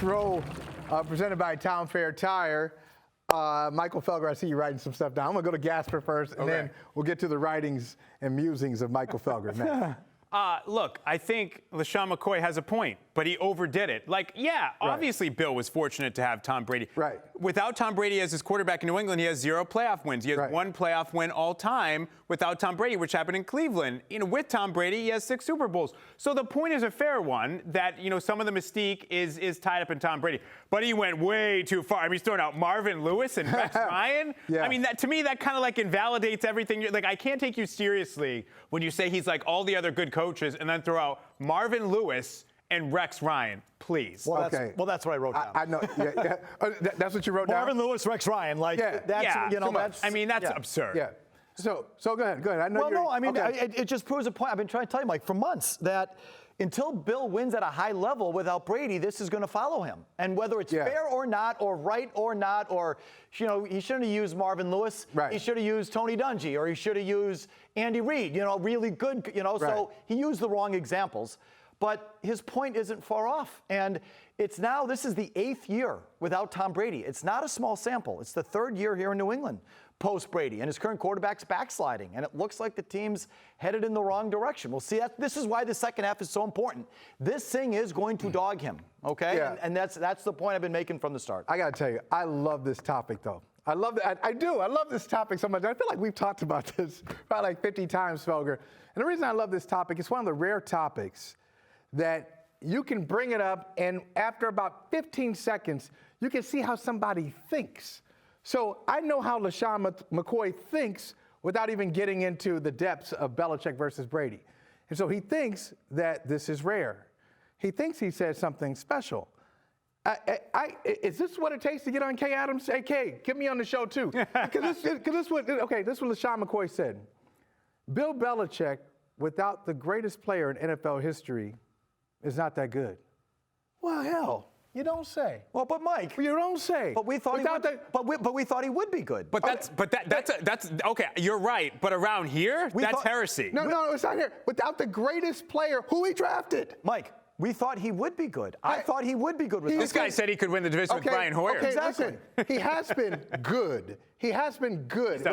First row, presented by Town Fair Tire. Michael Felger, I see you writing some stuff down. I'm going to go to Gasper first, and then we'll get to the writings and musings of Michael Felger next. Look, I think LeSean McCoy has a point, but he overdid it. Like, yeah, obviously Bill was fortunate to have Tom Brady. Right. Without Tom Brady as his quarterback in New England, he has 0 playoff wins. He has 1 playoff win all time without Tom Brady, which happened in Cleveland. With Tom Brady, he has 6 Super Bowls. So the point is a fair one that, some of the mystique is tied up in Tom Brady. But he went way too far. I mean, he's throwing out Marvin Lewis and Rex Ryan. I mean, to me, that kind of like invalidates everything. Like, I can't take you seriously when you say he's like all the other good coaches and then throw out Marvin Lewis and Rex Ryan, please. Well, that's what I wrote down. I know. That's what you wrote down? Marvin Lewis, Rex Ryan. Like, that's absurd. Yeah. So go ahead. I know it just proves a point. I've been trying to tell you, Mike, for months that until Bill wins at a high level without Brady, this is going to follow him. And whether it's fair or not, or right or not, or, he shouldn't have used Marvin Lewis. Right. He should have used Tony Dungy, or he should have used Andy Reid, really good, So he used the wrong examples. But his point isn't far off. And this is the 8th year without Tom Brady. It's not a small sample. It's the 3rd year here in New England post-Brady. And his current quarterback's backsliding. And it looks like the team's headed in the wrong direction. We'll see. This is why the second half is so important. This thing is going to dog him, okay? Yeah. And that's the point I've been making from the start. I got to tell you, I love this topic, though. I love it. I do. I love this topic so much. I feel like we've talked about this probably like 50 times, Felger. And the reason I love this topic, it's one of the rare topics that you can bring it up, and after about 15 seconds, you can see how somebody thinks. So I know how LeSean McCoy thinks without even getting into the depths of Belichick versus Brady. And so he thinks that this is rare. He thinks he said something special. Is this what it takes to get on Kay Adams? Hey, Kay, get me on the show, too. Because this is what LeSean McCoy said. Bill Belichick, without the greatest player in NFL history, is not that good. Well, hell, you don't say. Well, but Mike, you don't say. But we thought we thought he would be good. But that's okay. You're right. But around here, that's heresy. No, it's not here. Without the greatest player who he drafted, Mike. We thought he would be good. I thought he would be good with this guy said he could win the division with Brian Hoyer. Okay, exactly. Listen, he has been good. He has been good.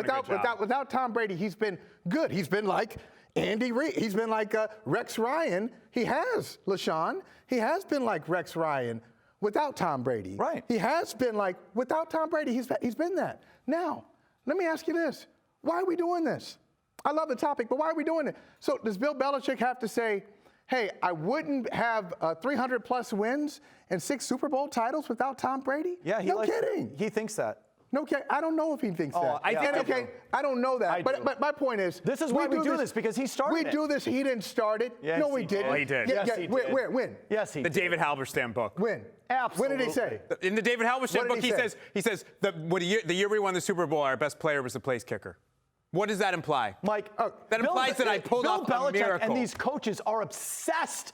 Without Tom Brady, he's been good. He's been like Andy Reid. He's been like Rex Ryan. He has, LeSean. He has been like Rex Ryan without Tom Brady. Right. He has been like, without Tom Brady, he's been that. Now, let me ask you this. Why are we doing this? I love the topic, but why are we doing it? So does Bill Belichick have to say, hey, I wouldn't have 300-plus wins and 6 Super Bowl titles without Tom Brady? Yeah, no kidding. He thinks that. No kidding. I don't know if he thinks that. I don't know that. But my point is, this is why we do this because he started it. We do this. He didn't start it. Yes, no, he didn't. Oh, he did. Yes, he did. When? Yes, he did. The David Halberstam book. When? Absolutely. When did he say? In the David Halberstam book, he says the year we won the Super Bowl, our best player was the place kicker. What does that imply? Mike, that implies that I pulled off a miracle. Bill Belichick and these coaches are obsessed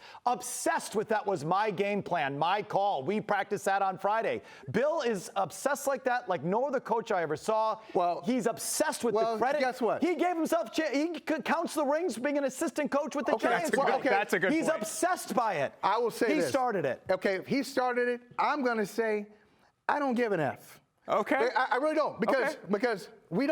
with that was my game plan, my call. We practiced that on Friday. Bill is obsessed like that, like no other coach I ever saw. Well, he's obsessed with the credit. Guess what? He gave himself, he counts the rings being an assistant coach with the Giants. That's a good point. He's obsessed by it. I will say this. He started it. Okay, if he started it, I'm going to say I don't give an F. Okay. I really don't because we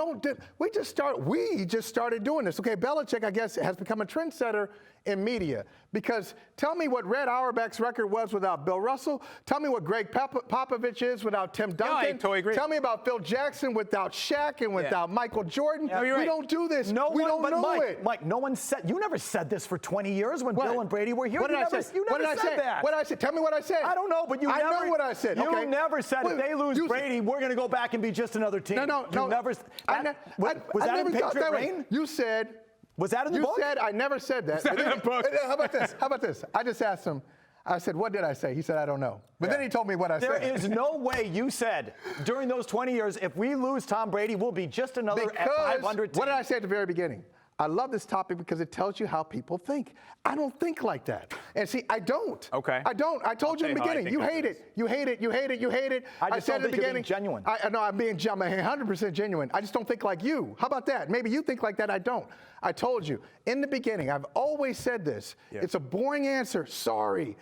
just started doing this. Okay, Belichick, I guess, has become a trendsetter in media because tell me what Red Auerbach's record was without Bill Russell. Tell me what Greg Popovich is without Tim Duncan. I totally agree. Tell me about Phil Jackson without Shaq and without Michael Jordan. Yeah, we don't do this. We don't know it. Mike, no one said. You never said this for 20 years when Bill and Brady were here. What did I say? You never said that. What did I say? Tell me what I said. I don't know, but I know what I said. You never said if they lose Brady, we're going to go back and be just another team. No. Was that in Patriot Reign? You said. Was that in the book? You said I never said that. In the book. How about this? I just asked him. I said, what did I say? He said, I don't know. But then he told me what I said. There is no way you said during those 20 years, if we lose Tom Brady, we'll be just another 500 team. What did I say at the very beginning? I love this topic because it tells you how people think. I don't think like that. And see, I don't. Okay. I don't. I told you in the beginning. You hate it. You hate it. You hate it. You hate it. I just said don't in the think beginning. you're being genuine. I'm being 100% genuine. I just don't think like you. How about that? Maybe you think like that. I don't. I told you in the beginning. I've always said this. Yeah. It's a boring answer. Sorry.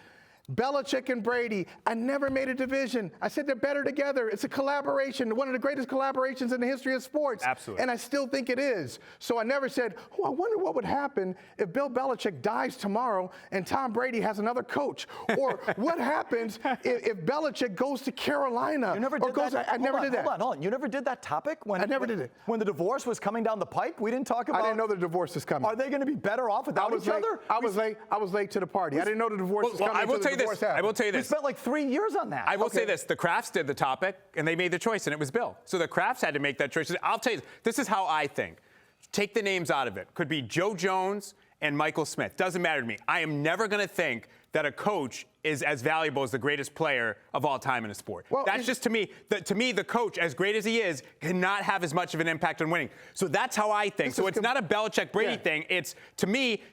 Belichick and Brady, I never made a division. I said they're better together. It's a collaboration, one of the greatest collaborations in the history of sports. Absolutely. And I still think it is. So I never said, oh, I wonder what would happen if Bill Belichick dies tomorrow and Tom Brady has another coach. Or what happens if Belichick goes to Carolina? You never did that? I never did that. Hold on. You never did that topic? I never did it. When the divorce was coming down the pike? We didn't talk about. I didn't know the divorce was coming. Are they going to be better off without each other? I was late to the party. I didn't know the divorce was coming. I will tell you this. I will tell you We this. spent like 3 years on that. I will say this. The Crafts did the topic, and they made the choice, and it was Bill. So the Crafts had to make that choice. I'll tell you, this is how I think. Take the names out of it. Could be Joe Jones and Michael Smith. Doesn't matter to me. I am never going to think that a coach is as valuable as the greatest player of all time in a sport. Well, that's just to me, the coach, as great as he is, cannot have as much of an impact on winning. So that's how I think. So it's not a Belichick-Brady thing. It's, to me,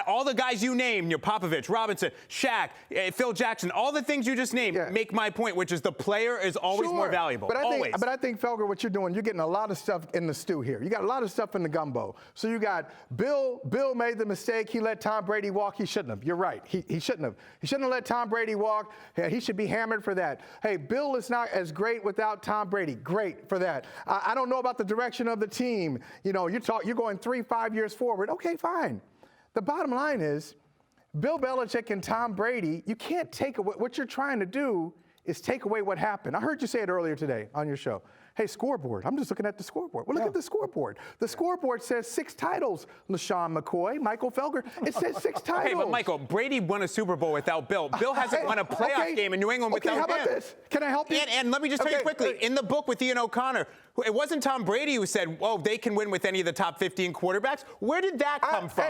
all the guys you named, Popovich, Robinson, Shaq, Phil Jackson, all the things you just named make my point, which is the player is always more valuable. But I think, Felger, what you're doing, you're getting a lot of stuff in the stew here. You got a lot of stuff in the gumbo. So you got Bill made the mistake. He let Tom Brady walk. He shouldn't have. You're right. He shouldn't have. He shouldn't have let Tom Brady walk. Yeah, he should be hammered for that. Hey, Bill is not as great without Tom Brady. Great for that. I don't know about the direction of the team. You're going 3-5 years forward. Okay, fine. The bottom line is, Bill Belichick and Tom Brady, you can't take away, what you're trying to do is take away what happened. I heard you say it earlier today on your show. Hey, scoreboard. I'm just looking at the scoreboard. Well, look at the scoreboard. The scoreboard says 6 titles. LaShawn McCoy, Michael Felger. It says 6 titles. Okay, but Michael, Brady won a Super Bowl without Bill. Bill hasn't won a playoff game in New England without him. Okay, how about this? Can I help you? And let me just tell you quickly, in the book with Ian O'Connor, it wasn't Tom Brady who said, "Oh, they can win with any of the top 15 quarterbacks." Where did that come from?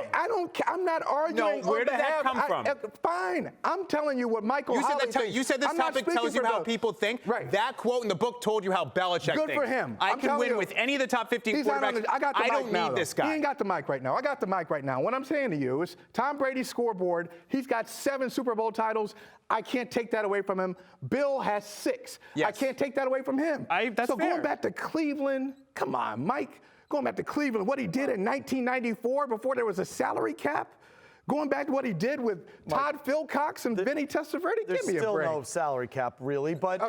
I'm not arguing. No, where did that come from? Fine. I'm telling you what Michael Holley thinks. You said this topic tells you how people think. Right. That quote in the book told you how Belichick thinks. Good for him. I can win with any of the top 15 quarterbacks. I don't need this guy. He ain't got the mic right now. I got the mic right now. What I'm saying to you is Tom Brady's scoreboard, he's got 7 Super Bowl titles. I can't take that away from him. Bill has 6. Yes. I can't take that away from him. That's so fair. Going back to Cleveland, come on, Mike. Going back to Cleveland, what he did in 1994 before there was a salary cap. Going back to what he did with Todd Philcox and Vinny Testaverde, give me a break. There's still no salary cap, really, but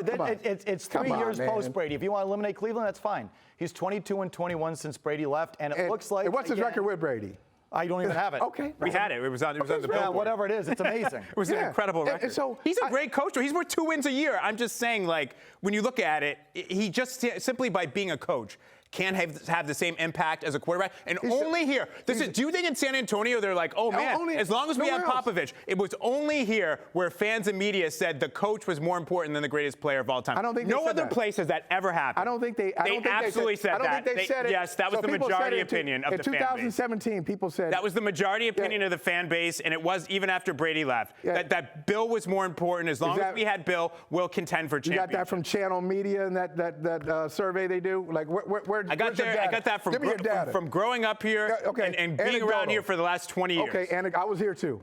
it's 3 years post-Brady. If you want to eliminate Cleveland, that's fine. He's 22-21 since Brady left, and it looks like. And what's his record with Brady? I don't even have it. Okay. We had it. It was on the billboard. Yeah, whatever it is, it's amazing. It was an incredible record. And so he's a great coach. He's worth 2 wins a year. I'm just saying, like, when you look at it, he just simply by being a coach can't have the same impact as a quarterback. And only here. Do you think in San Antonio they're like, oh man, as long as we had Popovich, it was only here where fans and media said the coach was more important than the greatest player of all time. I don't think no other place has that ever happened. I don't think they. They absolutely said that. I don't think they said it. Yes, that was the majority opinion of the fan base. In 2017, people said that was the majority opinion of the fan base, and it was even after Brady left. That Bill was more important. As long as we had Bill, we'll contend for championship. You got that from Channel Media and that survey they do. Like where I got that from growing up here and being around here for the last 20 years. Okay, and I was here too.